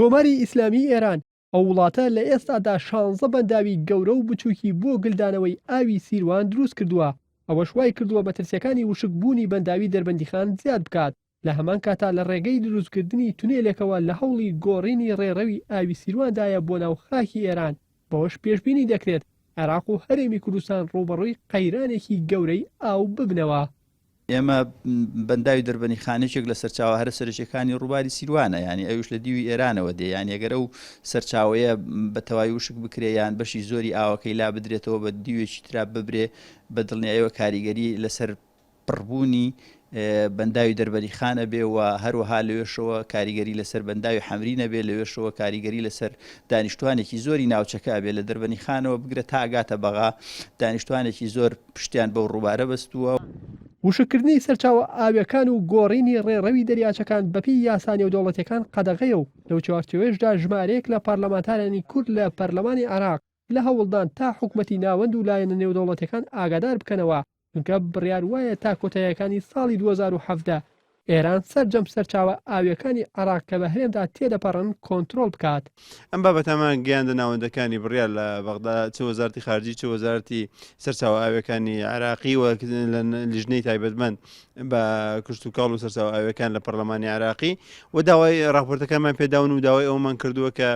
کۆماری ئیسلامی ئێران ئەو وڵاتە لە ئێستادا 16 بەنداوی گەورە و بچووکی بۆ گلدانەوەی ئاوی سیروان دروست کردووە. ئەوەش وای کردووە مەترسیەکانی وشکبوونی بەنداوی دەربەندیخان زیاد بکات. لە هەمان کاتا لە ڕێگەی دروستکردنی تونێلێکەوە لە هەوڵی گۆڕینی ڕێڕەوی ئاوی سیرواندایە بۆ ناو خاکی ئێران. بەوەش پێشبینی دەکرێت عێراق و هەرێمی کوردستان ڕوبەڕووی قەیرانێکی گەورەی ئاو ببنەوە. ئێمە بەنداوی دەربەندیخانێکێک لە سەرچاوە هەرە سەرچەکانی ڕووباری سیروانە، ینی ئەوش لە دیوی ئێرانەوە دێ، یان ئەگەر ئەو سەرچاوەیە بە تەواوی وشک بکرێ یان بەشی زۆری ئاوەکەی لا بدرێتەوە بە دیوێکی ترا ببرێ بە دڵنیاییەوە کاریگەری لەسەر پڕبوونی بەنداوی دەربەندیخانە بێ و هەروەها لەوێشەوە کاریگەری لەسەر بەنداوی حەمرینە بێ، لەوێشەوە کاریگەری لەسەر دانیشتوانێکی زۆری ناوچەکە بێ لە دەربەندیخانەوە بگرێت تا ئاگاتە بەغا دانیشتوانێکی زۆر پشتیان بەو ڕووبارە بەستووە. وشکردنی سەرچاوە ئاویەکان و گۆڕینی ڕێڕەوی دەریاچەکان بەپی یاسانی و دەوڵەتەکان قەدەغەیە و لەو چوارچێوەیەشدا ژمارەیەک لە پارلەمانتارانی کورد لە پەرلەمانی عێراق لە هەوڵدان تا حکوومەتی ناوەند و لایەنە نێودەوڵەتەکان ئاگادار بکەنەوە، چونکە بڕیار وایە تا کۆتاییەکانی ساڵی 2017 ئێران سەرجەم سەرچاوە ئاویەکانی عێراق کە بە هەرێمدا تێدەپەڕن کۆنتڕۆڵ بکات. ئەم بابەتەمان گەیاندە ناوەندەکانی بڕیار لە بەغدا چ وەزارەتی خارجی چ وەزارەتی سەرچاوە ئاویەکانی عێراقی و لە لیژنەی تایبەتمەند بە کشت و کاڵ و سەرچاوە ئاویەکان لە پەرلەمانی عێراقی و داوای راپۆرتەکانمان پێداون و داوای ئەومان کردووە کە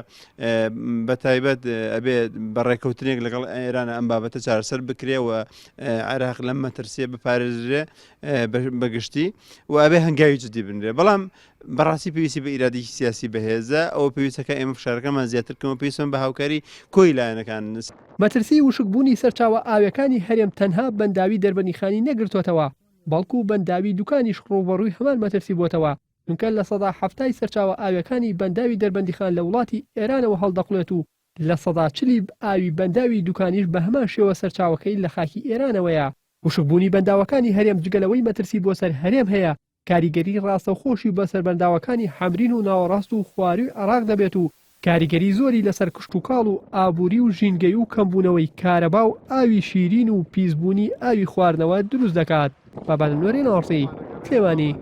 بە تایبەت ئەبێ بەڕێکەوتنێک لەگەڵ ئێرانە ئەم بابەتە چارەسەر بکرێ و عێراق لەم مەترسیە بپارێزرێ بەگشتی و ئەبێ هەنگاوی جدی بنرێ. بەڵام بەڕاستی پێویستی بە ئیرادێکی سیاسی بەهێزە ئەوە پێویستەکە ئێمە فشارەکەمان زیاترکەمە پێویستم بە هاوکاری کۆی لایەنەکان. مەترسی وشکبوونی سەرچاوە ئاویەکانی هەرێم تەنها بەنداوی دەربەندیخانی نەگرتوێتەوە، بەڵکو بەنداوی دوکانیش ڕوبەڕووی هەمان مەترسی بۆتەوە، چونکە لە سەدا هەفتای سەرچاوە ئاویەکانی بەنداوی دەربەندیخان لە وڵاتی ئێرانەوە هەڵدەقڵێت و لە سەدا 40 ئاوی بەنداوی دوکانیش بە هەمان شێوە سەرچاوەکەی لە خاکی ئێرانەوەیە. وشکبوونی بەنداوەکانی هەرێم جگەلەوەی مەترسی بۆ سەر هەرێم هەیە، کاریگەری ڕاستەوخۆشی بەسەر بەنداوەکانی حەمرین و ناوەڕاست و خواروی عێراق دەبێت و کاریگەری زۆری لەسەر کشت و کاڵ و ئابووری و ژینگەی و کەمبوونەوەی کارەبا و ئاوی شیرین و پیسبوونی ئاوی خواردنەوە دروست دەکات. بابان نوێرێ ناڕسی کێوانی